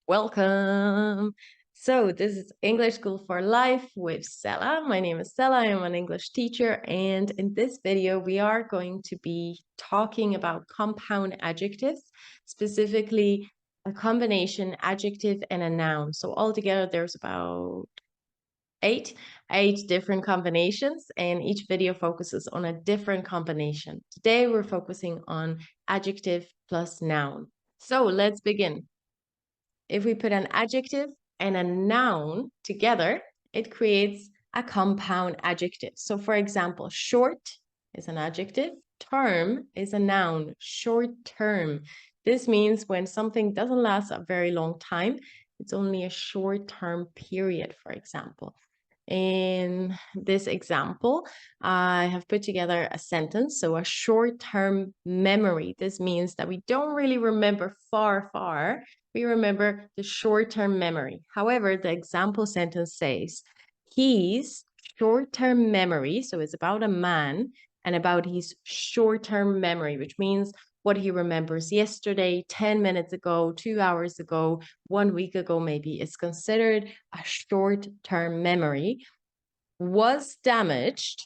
Welcome. So this is English School for Life with Stella. My name is Stella. I am an English teacher, and in this video we are going to be talking about compound adjectives, specifically a combination adjective and a noun. So altogether there's about eight different combinations, and each video focuses on a different combination. Today we're focusing on adjective plus noun. So let's begin. If we put an adjective and a noun together, it creates a compound adjective. So for example, short is an adjective, term is a noun, short term. This means when something doesn't last a very long time, it's only a short term period, for example. In this example, I have put together a sentence. So a short-term memory. This means that we don't really remember far. We remember the short-term memory. However, the example sentence says, his short-term memory, so it's about a man and about his short-term memory, which means what he remembers yesterday, 10 minutes ago, 2 hours ago, 1 week ago, maybe, is considered a short-term memory, was damaged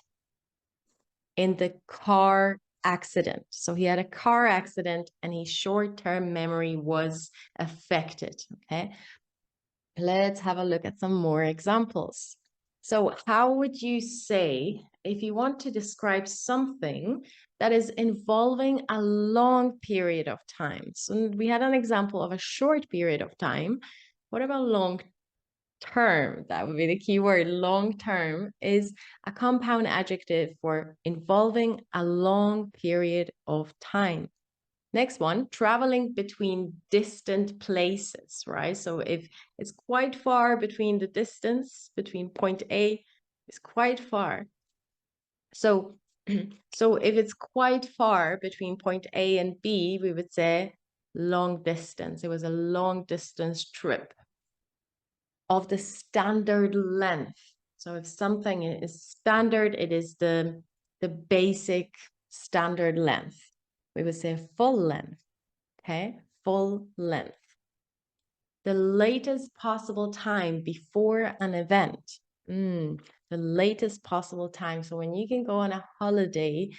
in the car accident. So he had a car accident and his short-term memory was affected, okay? Let's have a look at some more examples. So how would you say, if you want to describe something that is involving a long period of time? So we had an example of a short period of time. What about long term? That would be the key word. Long term is a compound adjective for involving a long period of time. Next one, traveling between distant places, right? So if it's quite far between the distance between point A, is quite far. So, so if it's quite far between point A and B, we would say long distance. It was a long distance trip of the standard length. So if something is standard, it is the basic standard length. We would say full length, okay? Full length. The latest possible time before an event. The latest possible time. So when you can go on a holiday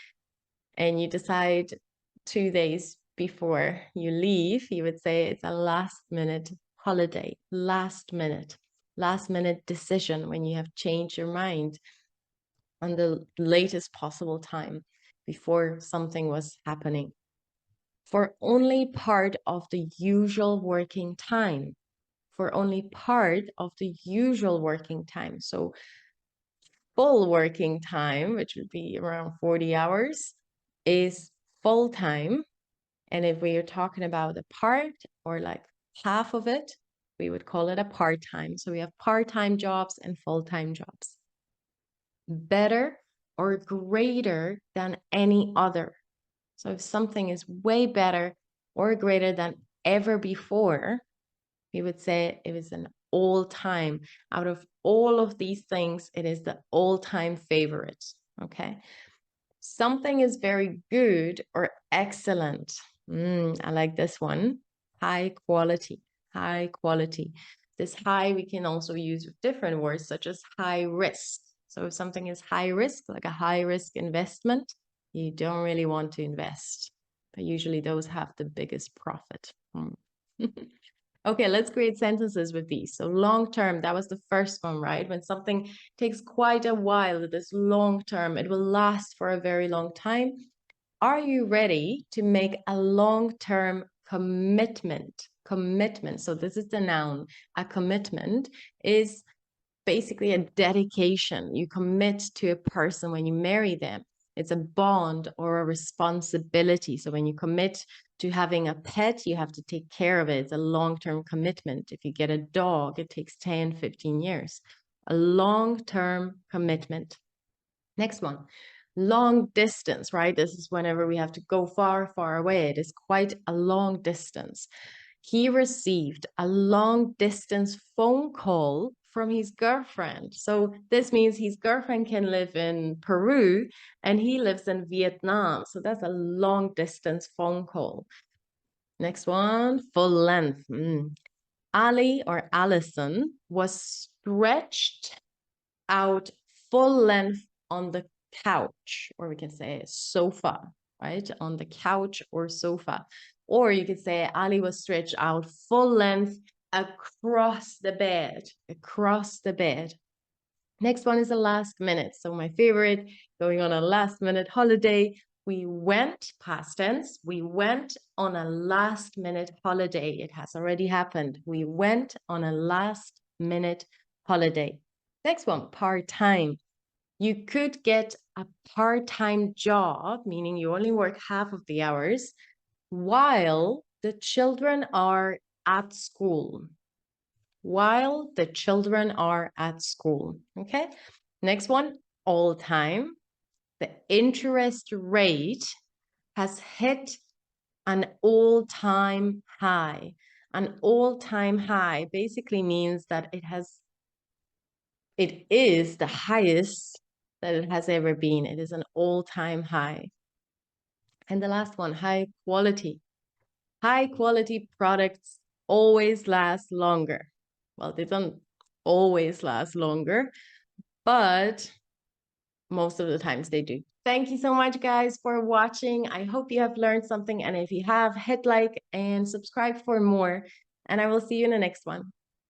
and you decide 2 days before you leave, you would say it's a last minute holiday, last minute decision when you have changed your mind on the latest possible time before something was happening. For only part of the usual working time. For only part of the usual working time. So full working time, which would be around 40 hours, is full time. And if we are talking about the part or like half of it, we would call it a part-time. So we have part-time jobs and full-time jobs. Better or greater than any other. So if something is way better or greater than ever before, we would say it is an all-time. Out of all of these things, it is the all-time favorite, okay? Something is very good or excellent. I like this one. High quality, high quality. This high we can also use with different words such as high risk. So if something is high risk, like a high risk investment, you don't really want to invest. But usually those have the biggest profit. Okay, let's create sentences with these. So long term, that was the first one, right? When something takes quite a while, this long term, it will last for a very long time. Are you ready to make a long-term commitment? Commitment. So this is the noun. A commitment is basically a dedication. You commit to a person when you marry them. It's a bond or a responsibility. So when you commit to having a pet, you have to take care of it. It's a long-term commitment. If you get a dog, it takes 10, 15 years. A long-term commitment. Next one, long distance, right? This is whenever we have to go far, far away. It is quite a long distance. He received a long distance phone call from his girlfriend. So this means his girlfriend can live in Peru and he lives in Vietnam. So that's a long distance phone call. Next one, full length. Ali or Allison was stretched out full length on the couch, or we can say sofa, right? On the couch or sofa. Or you could say Ali was stretched out full length across the bed, across the bed. Next one is the last minute. So my favorite, going on a last minute holiday. We went, past tense, we went on a last minute holiday. It has already happened. We went on a last minute holiday. Next one, part-time. You could get a part-time job, meaning you only work half of the hours, while the children are at school. While the children are at school. Okay. Next one, all time. The interest rate has hit an all-time high. An all-time high basically means that it is the highest that it has ever been. It is an all-time high. And the last one, high quality. High quality products always last longer. Well, they don't always last longer, but most of the times they do. Thank you so much, guys, for watching. I hope you have learned something. And if you have, hit like and subscribe for more. And I will see you in the next one.